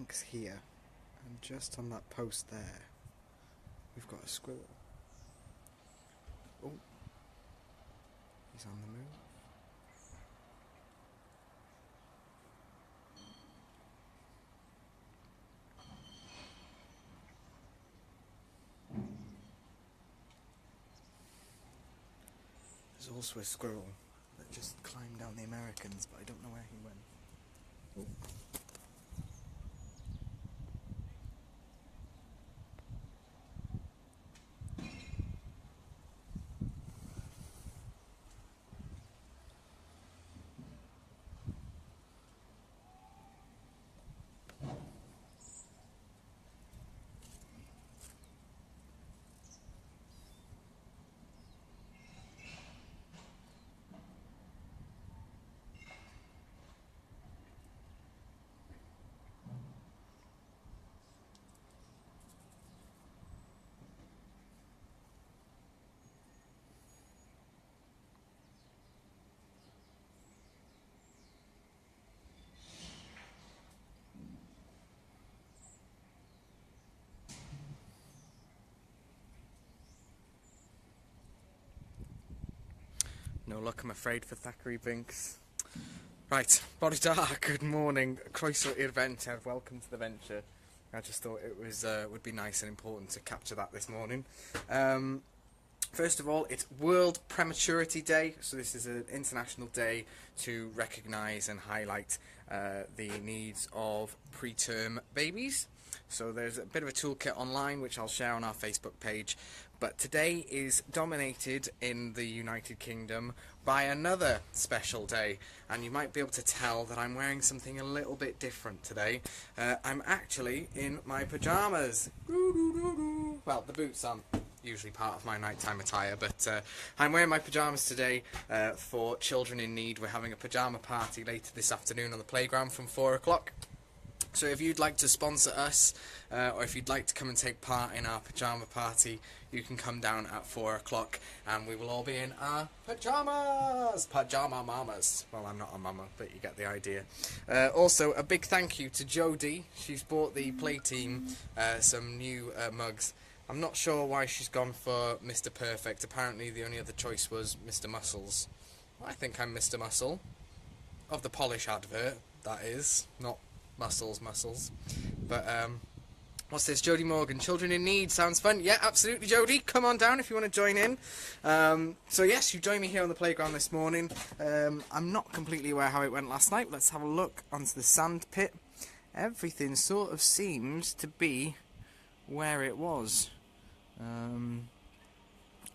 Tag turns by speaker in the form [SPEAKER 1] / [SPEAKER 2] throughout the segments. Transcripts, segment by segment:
[SPEAKER 1] Binks here, and just on that post there, we've got a squirrel. Oh, he's on the move. There's also a squirrel that just climbed down the Americans, but I don't know where he went. Oh. No luck, I'm afraid, for Thackeray Binks. Right, Bodhidar, good morning. Croeso i'r Venture, welcome to the venture. I just thought it was would be nice and important to capture that this morning. First of all, it's World Prematurity Day, so this is an international day to recognise and highlight the needs of preterm babies. So there's a bit of a toolkit online which I'll share on our Facebook page, but today is dominated in the United Kingdom by another special day, and you might be able to tell that I'm wearing something a little bit different today. I'm actually in my pyjamas. Well, the boots aren't usually part of my nighttime attire, but I'm wearing my pyjamas today for children in need. We're having a pyjama party later this afternoon on the playground from 4 o'clock. So if you'd like to sponsor us, or if you'd like to come and take part in our pyjama party, you can come down at 4 o'clock and we will all be in our pyjamas! Pyjama mamas. Well, I'm not a mama, but you get the idea. Also, a big thank you to Jodie. She's bought the play team some new mugs. I'm not sure why she's gone for Mr. Perfect. Apparently the only other choice was Mr. Muscles. I think I'm Mr. Muscle. Of the Polish advert, that is. Not muscles. But, what's this? Jodie Morgan. Children in Need. Sounds fun. Yeah, absolutely, Jodie. Come on down if you want to join in. So, yes, you joined me here on the playground this morning. I'm not completely aware how it went last night. Let's have a look onto the sand pit. Everything sort of seems to be where it was.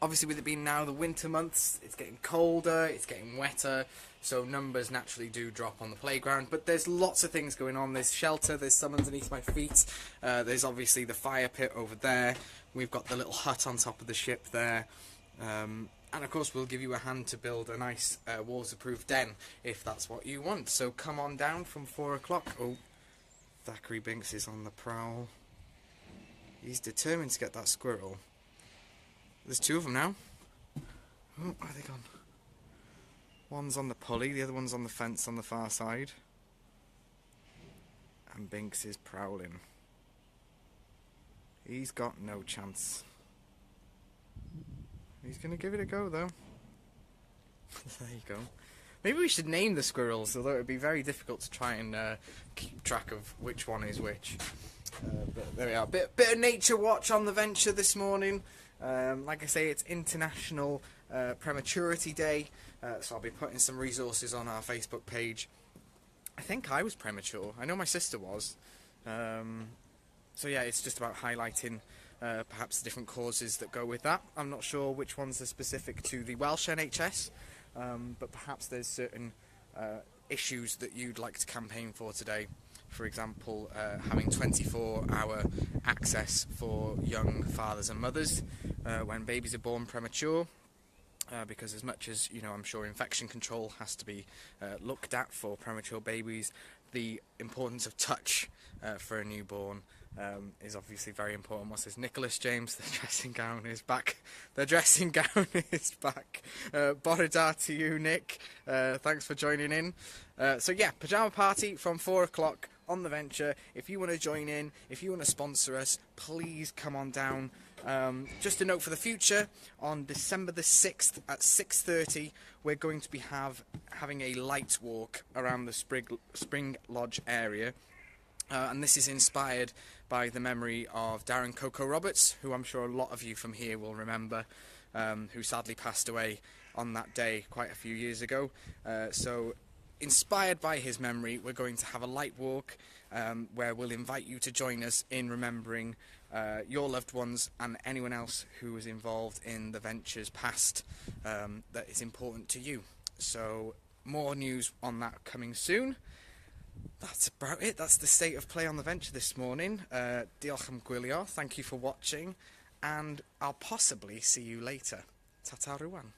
[SPEAKER 1] Obviously, with it being now the winter months, it's getting colder, it's getting wetter, so numbers naturally do drop on the playground. But there's lots of things going on. There's shelter, there's some underneath my feet, there's obviously the fire pit over there, we've got the little hut on top of the ship there, and of course we'll give you a hand to build a nice waterproof den if that's what you want. So come on down from 4 o'clock. Oh, Thackeray Binks is on the prowl. He's determined to get that squirrel. There's two of them now. Oh, where are they gone? One's on the pulley, the other one's on the fence on the far side. And Binks is prowling. He's got no chance. He's going to give it a go, though. There you go. Maybe we should name the squirrels, although it would be very difficult to try and keep track of which one is which. But there we are. Bit of nature watch on the venture this morning. Like I say, it's International Prematurity Day, so I'll be putting some resources on our Facebook page. I think I was premature. I know my sister was. So yeah, it's just about highlighting perhaps the different causes that go with that. I'm not sure which ones are specific to the Welsh NHS, but perhaps there's certain issues that you'd like to campaign for today. For example, having 24-hour access for young fathers and mothers when babies are born premature, because as much as, you know, I'm sure infection control has to be looked at for premature babies, the importance of touch for a newborn is obviously very important. What's this? Nicholas James, the dressing gown is back. The dressing gown is back. Bodhidar to you, Nick. Thanks for joining in. So yeah, pyjama party from 4 o'clock on the venture. If you want to join in, if you want to sponsor us, please come on down. Just a note for the future, on December the 6th at 6:30 we're going to be having a light walk around the Spring Lodge area, and this is inspired by the memory of Darren Coco Roberts, who I'm sure a lot of you from here will remember, who sadly passed away on that day quite a few years ago. So inspired by his memory, we're going to have a light walk where we'll invite you to join us in remembering your loved ones and anyone else who was involved in the ventures past that is important to you. So more news on that coming soon. That's about it. That's the state of play on the venture this morning. Diolch am gwylio. Thank you for watching, and I'll possibly see you later. Ta-ta rwan.